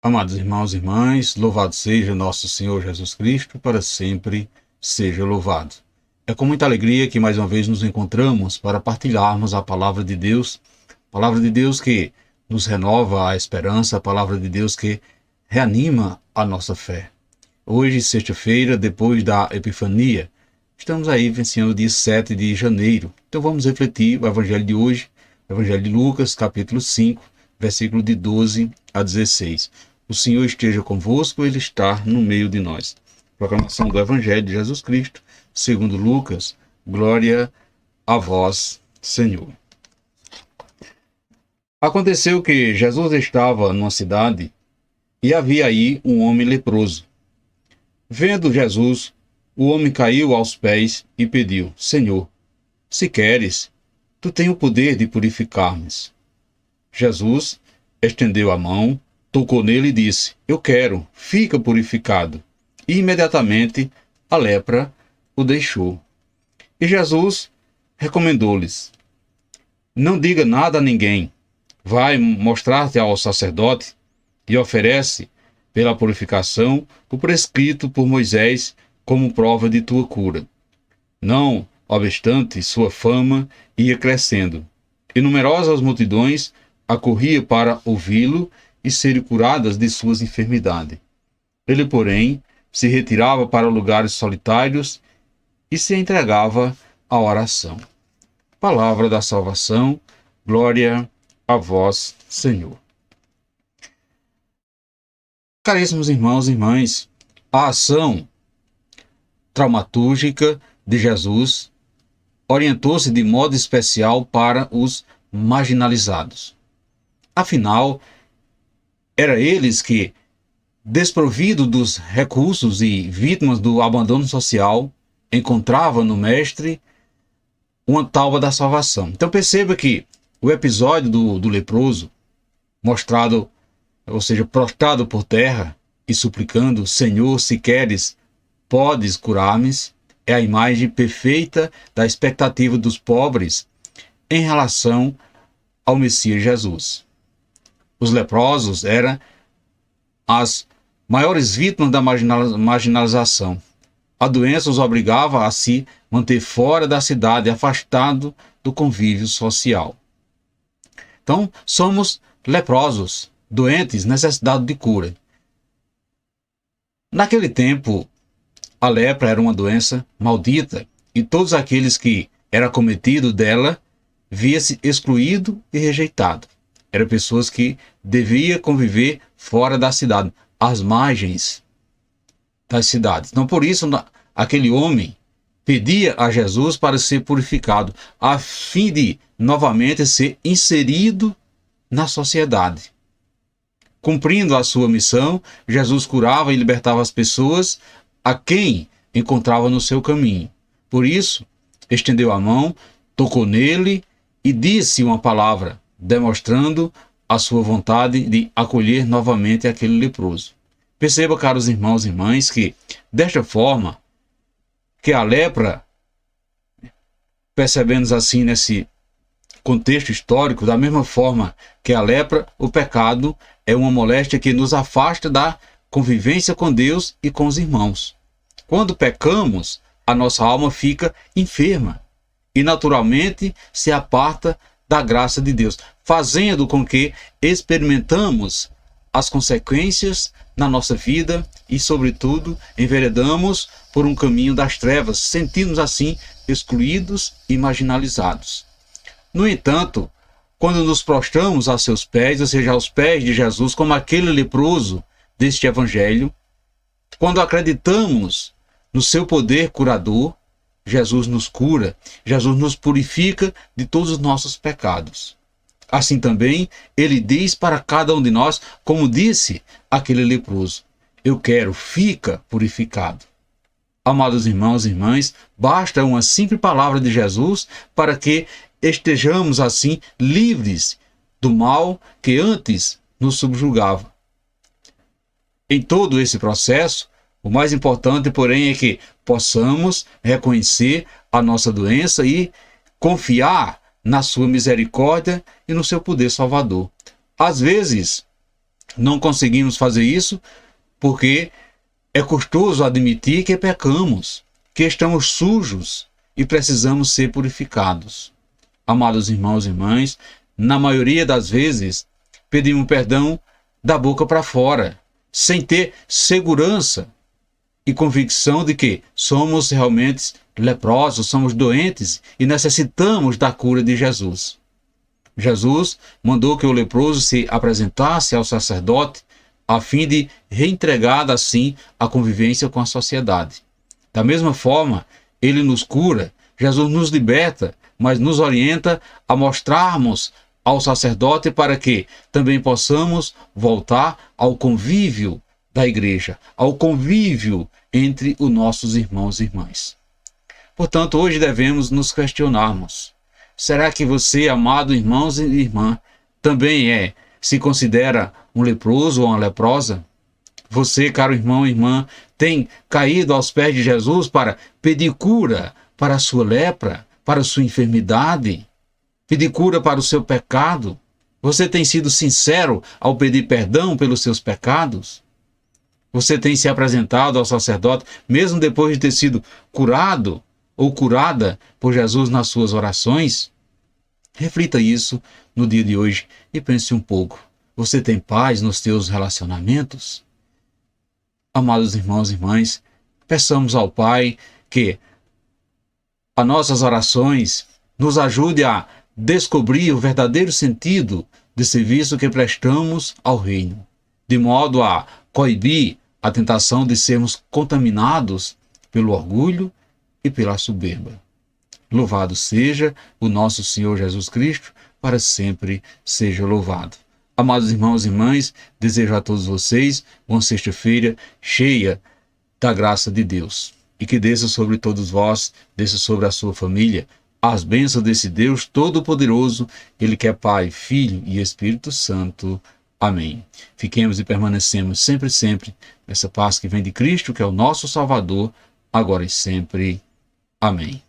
Amados irmãos e irmãs, louvado seja nosso Senhor Jesus Cristo, para sempre seja louvado. É com muita alegria que mais uma vez nos encontramos para partilharmos a palavra de Deus que nos renova a esperança, a palavra de Deus que reanima a nossa fé. Hoje, sexta-feira, depois da Epifania, estamos aí vencendo o dia 7 de janeiro. Então vamos refletir o evangelho de hoje, o evangelho de Lucas, capítulo 5, versículo de 12 a 16. O Senhor esteja convosco, Ele está no meio de nós. Proclamação do Evangelho de Jesus Cristo, segundo Lucas. Glória a vós, Senhor. Aconteceu que Jesus estava numa cidade e havia aí um homem leproso. Vendo Jesus, o homem caiu aos pés e pediu: Senhor, se queres, tu tens o poder de purificar-me. Jesus estendeu a mão, tocou nele e disse: Eu quero, fica purificado. E imediatamente a lepra o deixou. E Jesus recomendou-lhes: Não diga nada a ninguém. Vai mostrar-te ao sacerdote e oferece, pela purificação, o prescrito por Moisés como prova de tua cura. Não obstante, sua fama ia crescendo, e numerosas multidões acorriam para ouvi-lo e serem curadas de suas enfermidades. Ele, porém, se retirava para lugares solitários e se entregava à oração. Palavra da salvação, glória a vós, Senhor. Caríssimos irmãos e irmãs, a ação traumatúrgica de Jesus orientou-se de modo especial para os marginalizados. Afinal, era eles que, desprovidos dos recursos e vítimas do abandono social, encontravam no Mestre uma tábua da salvação. Então perceba que o episódio do leproso, mostrado, ou seja, prostrado por terra e suplicando: Senhor, se queres, podes curar-me, é a imagem perfeita da expectativa dos pobres em relação ao Messias Jesus. Os leprosos eram as maiores vítimas da marginalização. A doença os obrigava a se manter fora da cidade, afastado do convívio social. Então, somos leprosos, doentes, necessitados de cura. Naquele tempo, a lepra era uma doença maldita e todos aqueles que eram acometidos dela via-se excluído e rejeitado. Eram pessoas que deviam conviver fora da cidade, às margens das cidades. Então, por isso, aquele homem pedia a Jesus para ser purificado, a fim de novamente ser inserido na sociedade. Cumprindo a sua missão, Jesus curava e libertava as pessoas a quem encontrava no seu caminho. Por isso, estendeu a mão, tocou nele e disse uma palavra, demonstrando a sua vontade de acolher novamente aquele leproso. Perceba, caros irmãos e irmãs, que desta forma, que a lepra, percebemos assim nesse contexto histórico, da mesma forma que a lepra, o pecado é uma moléstia que nos afasta da convivência com Deus e com os irmãos. Quando pecamos, a nossa alma fica enferma e naturalmente se aparta da graça de Deus, fazendo com que experimentamos as consequências na nossa vida e, sobretudo, enveredamos por um caminho das trevas, sentindo-nos assim excluídos e marginalizados. No entanto, quando nos prostramos a seus pés, ou seja, aos pés de Jesus, como aquele leproso deste evangelho, quando acreditamos no seu poder curador, Jesus nos cura, Jesus nos purifica de todos os nossos pecados. Assim também, ele diz para cada um de nós, como disse aquele leproso: Eu quero, fica purificado. Amados irmãos e irmãs, basta uma simples palavra de Jesus para que estejamos assim livres do mal que antes nos subjugava. Em todo esse processo, o mais importante, porém, é que possamos reconhecer a nossa doença e confiar na sua misericórdia e no seu poder salvador. Às vezes, Não conseguimos fazer isso porque é custoso admitir que pecamos, que estamos sujos e precisamos ser purificados. Amados irmãos e irmãs, na maioria das vezes, pedimos perdão da boca para fora, sem ter segurança e convicção de que somos realmente leprosos, somos doentes e necessitamos da cura de Jesus. Jesus mandou que o leproso se apresentasse ao sacerdote a fim de reentregar assim a convivência com a sociedade. Da mesma forma, ele nos cura, Jesus nos liberta, mas nos orienta a mostrarmos ao sacerdote para que também possamos voltar ao convívio da igreja, ao convívio entre os nossos irmãos e irmãs. Portanto, hoje devemos nos questionarmos: será que você, amado irmãos e irmã, também se considera um leproso ou uma leprosa? Você, caro irmão e irmã, tem caído aos pés de Jesus para pedir cura para a sua lepra, para a sua enfermidade, pedir cura para o seu pecado? Você tem sido sincero ao pedir perdão pelos seus pecados? Você tem se apresentado ao sacerdote, mesmo depois de ter sido curado ou curada por Jesus nas suas orações? Reflita isso no dia de hoje e pense um pouco. Você tem paz nos seus relacionamentos? Amados irmãos e irmãs, peçamos ao Pai que as nossas orações nos ajude a descobrir o verdadeiro sentido do serviço que prestamos ao reino, de modo a coibir a tentação de sermos contaminados pelo orgulho e pela soberba. Louvado seja o nosso Senhor Jesus Cristo, para sempre seja louvado. Amados irmãos e irmãs, desejo a todos vocês uma sexta-feira cheia da graça de Deus. E que desça sobre todos vós, desça sobre a sua família, as bênçãos desse Deus Todo-Poderoso, Ele que é Pai, Filho e Espírito Santo. Amém. Fiquemos e permanecemos sempre, sempre nessa paz que vem de Cristo, que é o nosso Salvador, agora e sempre. Amém.